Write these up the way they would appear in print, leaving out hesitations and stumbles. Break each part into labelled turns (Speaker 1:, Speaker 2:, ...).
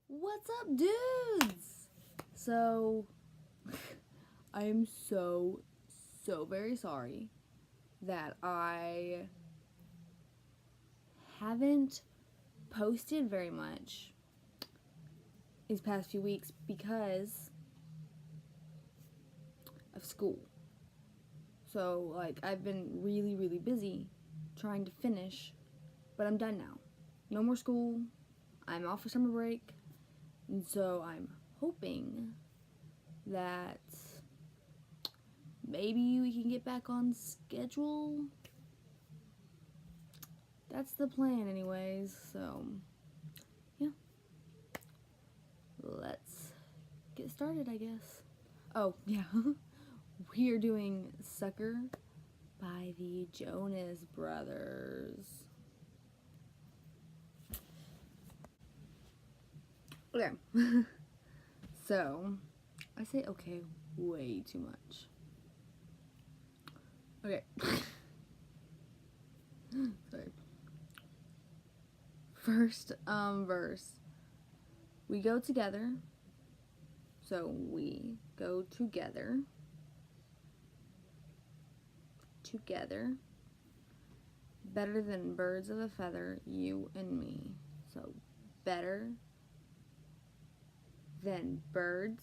Speaker 1: What's up, dudes? So, I am so very sorry that I haven't posted very much these past few weeks because of school. So, I've been really busy trying to finish, but I'm done now. No more school. I'm off for summer break. And so I'm hoping that maybe we can get back on schedule. That's the plan anyways, so yeah. Let's get started, I guess. Oh, yeah. We are doing Sucker by the Jonas Brothers. Okay. So, I say okay way too much. Okay. Sorry. First verse. We go together. So we go together. Together. Better than birds of a feather, you and me. So better than birds.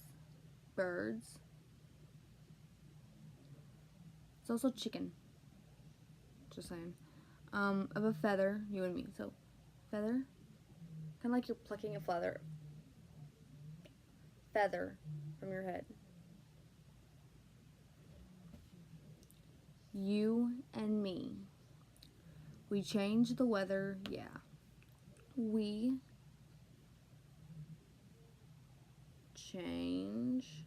Speaker 1: It's also chicken. Just saying. Of a feather, you and me. So feather. Kind of like you're plucking a feather from your head. You and me. We change the weather, yeah. We change.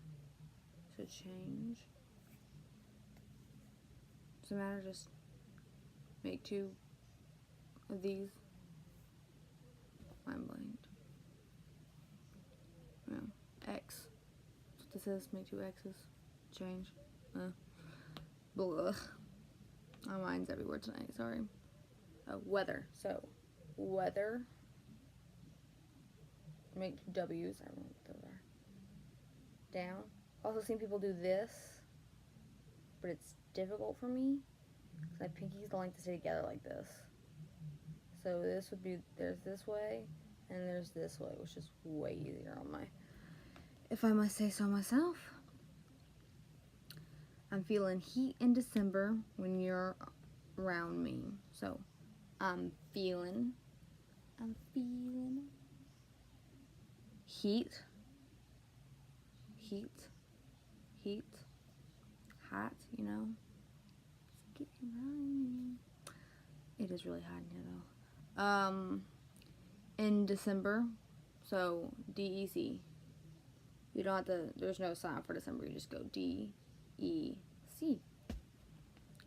Speaker 1: So change. Doesn't matter, just make two of these. I'm blanked. Yeah. X. That's what this is. Make two X's. Change. Blah. My mind's everywhere tonight, sorry. Weather. So, weather. Make two W's. I don't know what those are. Down. Also seen people do this, but it's difficult for me because my pinkies don't like to stay together like this. So this would be, there's this way and there's this way, which is way easier on my, if I must say so myself. I'm feeling heat in December when you're around me. So I'm feeling heat, hot, you know. It's getting running. It is really hot in here though. In December, so DEC. You don't have to, there's no sign for December, you just go DEC.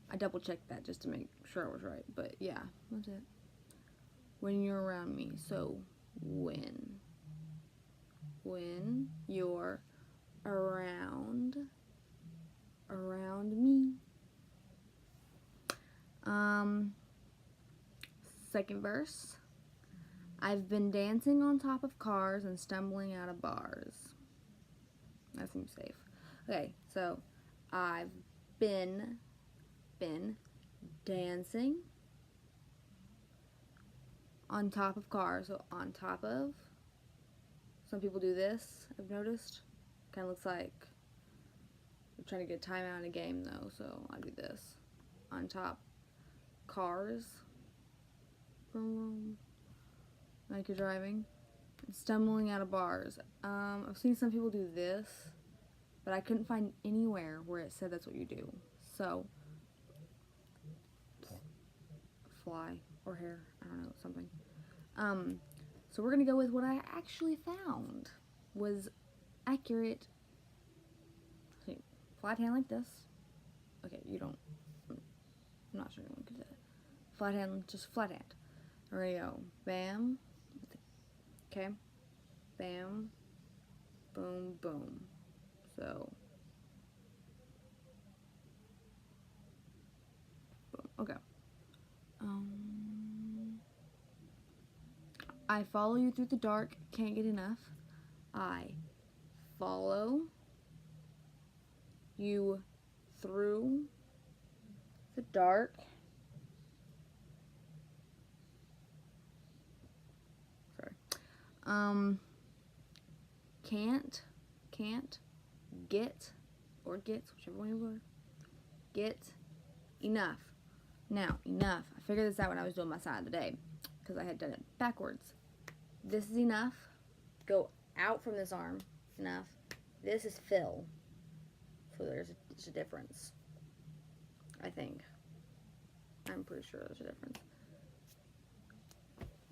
Speaker 1: I double checked that just to make sure I was right, but yeah, that's it. When you're around me, so when you're around me. Second verse. I've been dancing on top of cars and stumbling out of bars. That seems safe. Okay, so I've been dancing on top of cars. So on top of. Some people do this, I've noticed. Kind of looks like I'm trying to get time out in a game though, so I do this. On top cars. Like you're driving. Stumbling out of bars. I've seen some people do this, but I couldn't find anywhere where it said that's what you do. So, fly or hair, I don't know, something. So we're gonna go with what I actually found was accurate. See, flat hand like this. Okay, you don't. I'm not sure anyone could do that. Flat hand, just flat hand. There we go. Bam. Okay. Bam. Boom. Boom. So. Boom. Okay. I follow you through the dark, can't get enough. I follow you through the dark. Sorry. Can't get, or gets, whichever one you were, get enough. Now, enough. I figured this out when I was doing my sign of the day because I had done it backwards. This is enough. Go out from this arm. Enough. This is fill. So there's a difference. I think. I'm pretty sure there's a difference.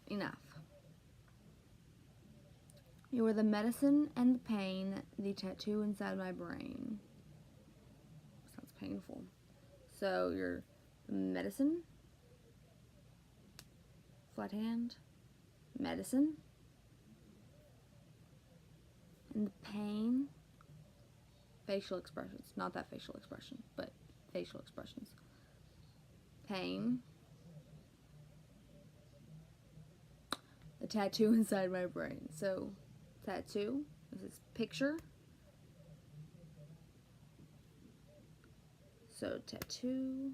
Speaker 1: Enough. You are the medicine and the pain, the tattoo inside my brain. Sounds painful. So you're the medicine, flat hand, medicine, and the pain, facial expressions. Not that facial expression, but facial expressions. Pain, the tattoo inside my brain. So tattoo, this is picture. So tattoo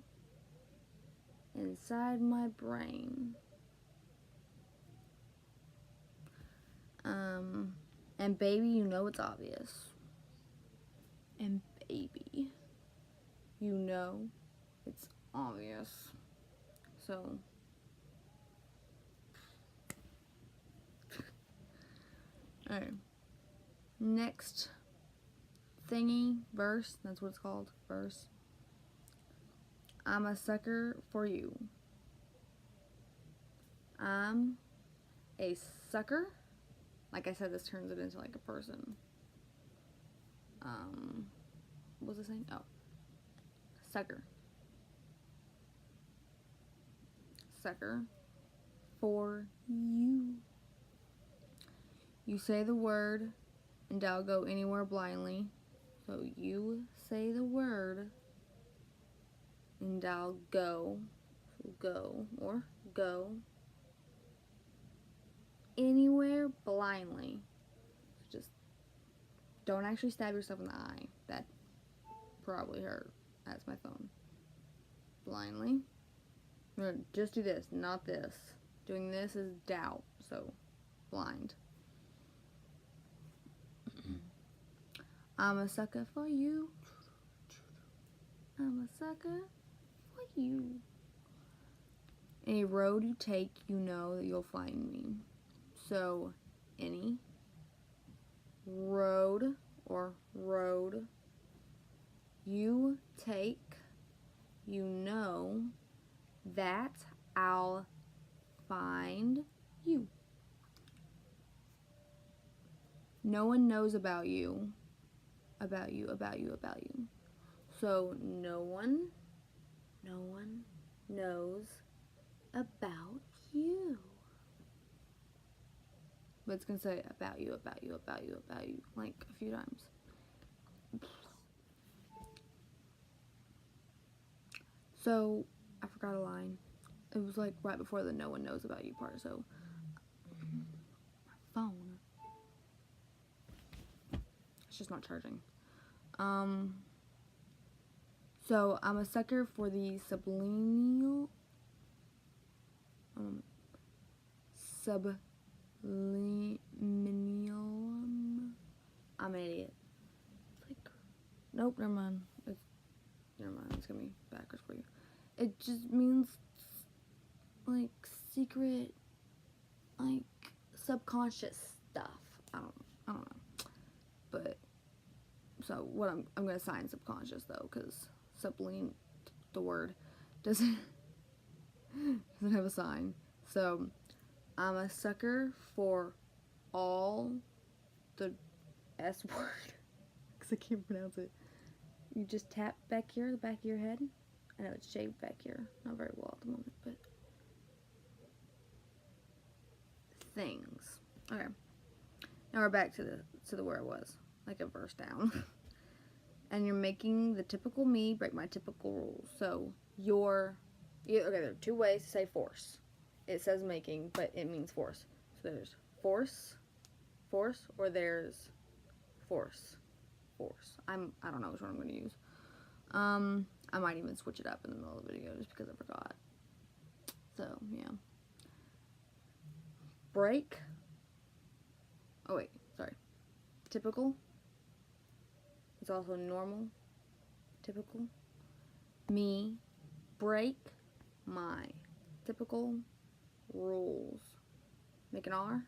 Speaker 1: inside my brain. And baby, you know it's obvious. And baby, you know it's obvious. So alright. Next thingy, verse, that's what it's called, verse. I'm a sucker for you. I'm a sucker. Like I said, this turns it into like a person. What was it saying? Oh. Sucker. Sucker for you. You say the word and I'll go anywhere blindly. So you say the word and I'll go. Go or go anywhere blindly. So just don't actually stab yourself in the eye. That probably hurt. That's my phone. Blindly. Just do this, not this. Doing this is doubt, so blind. I'm a sucker for you. I'm a sucker for you. Any road you take, you know that you'll find me. So, any road or road you take, you know that I'll find you. No one knows about you. About you. So, no one knows about you. But it's gonna say about you, like a few times. So, I forgot a line. It was like right before the no one knows about you part, so. My phone. It's just not charging. So, I'm a sucker for the subliminal. I'm an idiot. It's like, nope, never mind. It's gonna be backwards for you. It just means like secret, like subconscious stuff. I don't know. But so what I'm gonna sign subconscious though, because sublime, the word doesn't have a sign. So I'm a sucker for all the S word because I can't pronounce it. You just tap back here, the back of your head. I know it's shaved back here, not very well at the moment, but things. Okay, now we're back to the where it was, like a verse down. And you're making the typical me break my typical rules. So okay, there are two ways to say force. It says making, but it means force. So there's force, force or there's force. Force. I don't know which one I'm going to use. I might even switch it up in the middle of the video just because I forgot. So, yeah. Break. Oh, wait. Sorry. Typical. It's also normal. Typical. Me. Break my typical rules. Make an R.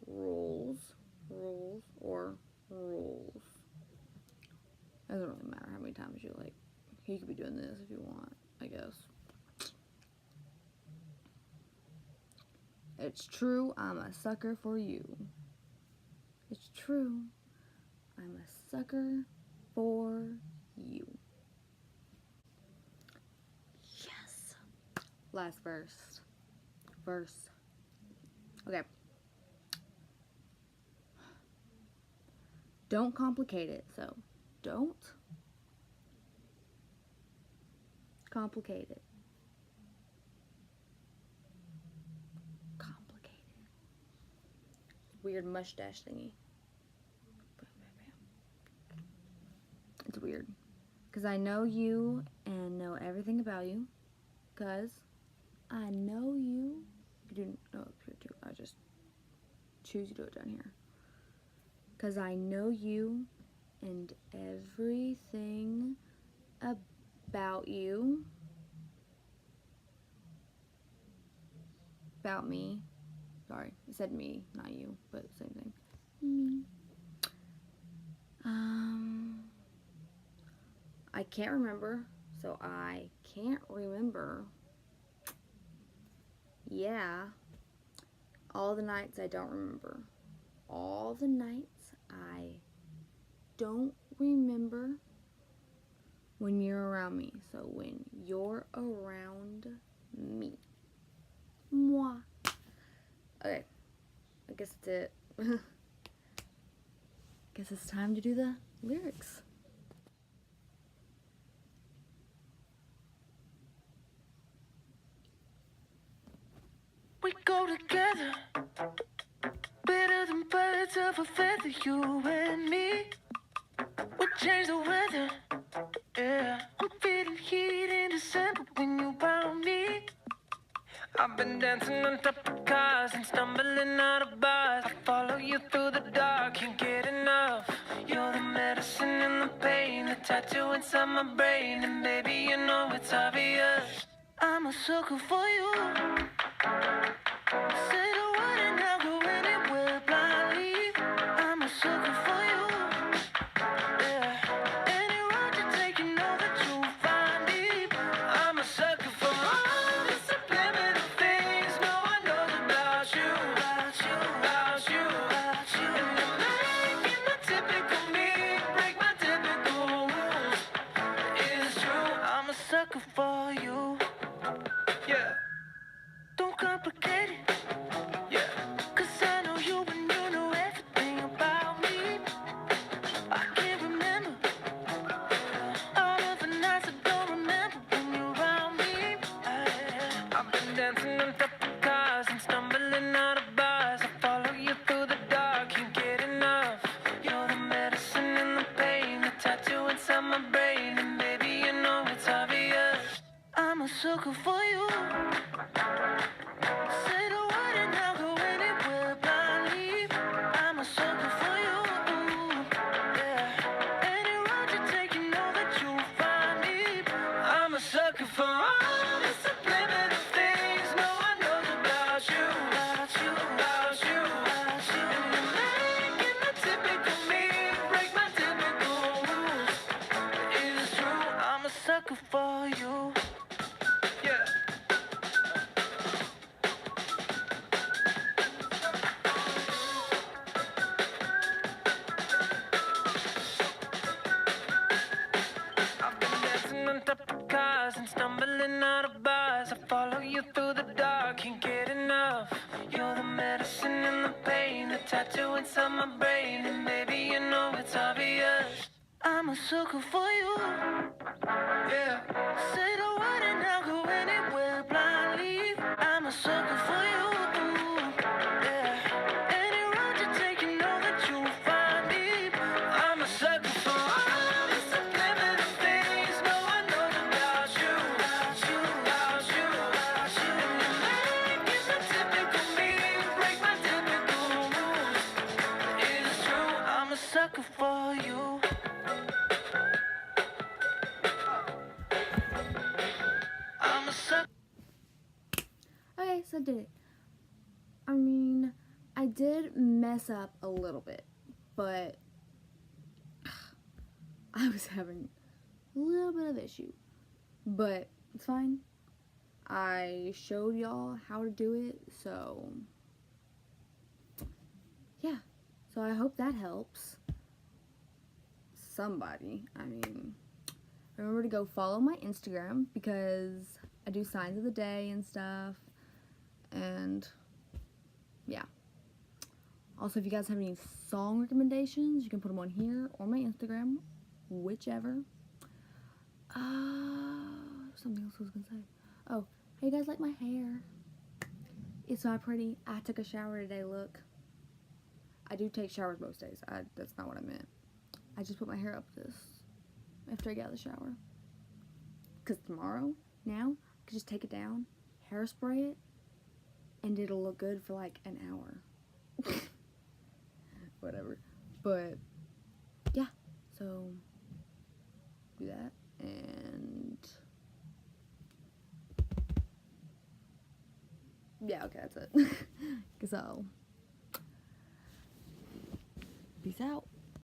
Speaker 1: Rules. Rules. Or rules. Doesn't really matter how many times you like. You could be doing this if you want, I guess. It's true, I'm a sucker for you. It's true, I'm a sucker for you. Yes. Last verse. Okay. Don't complicate it, so don't complicate it. Weird mustache thingy. It's weird. Because I know you and know everything about you. Because I know you. You do know up here too. I just choose to do it down here. Because I know you and everything about you. About me. Sorry, it said me, not you, but same thing. Me. I can't remember, so I can't remember. Yeah. All the nights I don't remember. All the nights I don't remember when you're around me. So when you're around me. Moi. Okay, I guess that's it. Guess it's time to do the lyrics.
Speaker 2: We go together, better than birds of a feather, you and me. We change the weather, yeah. I'm feeling heat in December when you're around me. I've been dancing on top of cars and stumbling out of bars. I follow you through the dark, can't get enough. You're the medicine and the pain, the tattoo inside my brain. And baby, you know it's obvious, I'm a sucker for you. Say the word and I'll go anywhere blindly. I'm a sucker for you, yeah. Any road you take, you know that you'll find me. I'm a sucker for all the subliminal things no one knows about you, about you, about you, about you. And you're making the typical me break my typical rules. It's true, I'm a sucker for you, yeah. Don't complicate it, yeah. Cause I know you and you know everything about me. I can't remember all of the nights I don't remember when you're around me. I've been dancing on top of cars and stumbling out of bars. I follow you through the dark, can't get enough. You're the medicine and the pain, the tattoo inside my brain. And baby, you know it's obvious, I'm a sucker for you. Say the word and I'll go anywhere blindly. I'm a sucker for you, yeah. Any road you take, you know that you'll find me. I'm a sucker for all the subliminal things no one knows about you, about you, about you, about you. And you're making the typical me break my typical rules. It's true, I'm a sucker for you, yeah. I've been dancing on top of cars and stumbling out of bars. I follow you through the dark, can't get enough. You're the medicine and the pain, the tattoo inside my brain. And baby, you know it's obvious, I'm a sucker for you, yeah. Say the word and I'll go anywhere blindly. I'm a sucker for you, yeah. Any road
Speaker 1: Okay, so I did it. I mean, I did mess up a little bit, but I was having a little bit of issue. But it's fine. I showed y'all how to do it, so yeah. So I hope that helps somebody. I mean, remember to go follow my Instagram because I do signs of the day and stuff. And yeah. Also, if you guys have any song recommendations, you can put them on here or my Instagram, whichever. Something else I was gonna say. Oh, how you guys like my hair? It's not pretty. I took a shower today, look. I do take showers most days. That's not what I meant. I just put my hair up this after I get out of the shower. Because tomorrow, now, I could just take it down, hairspray it, and it'll look good for like an hour. Whatever. But, yeah. So, do that. And, yeah, okay, that's it. So, peace out.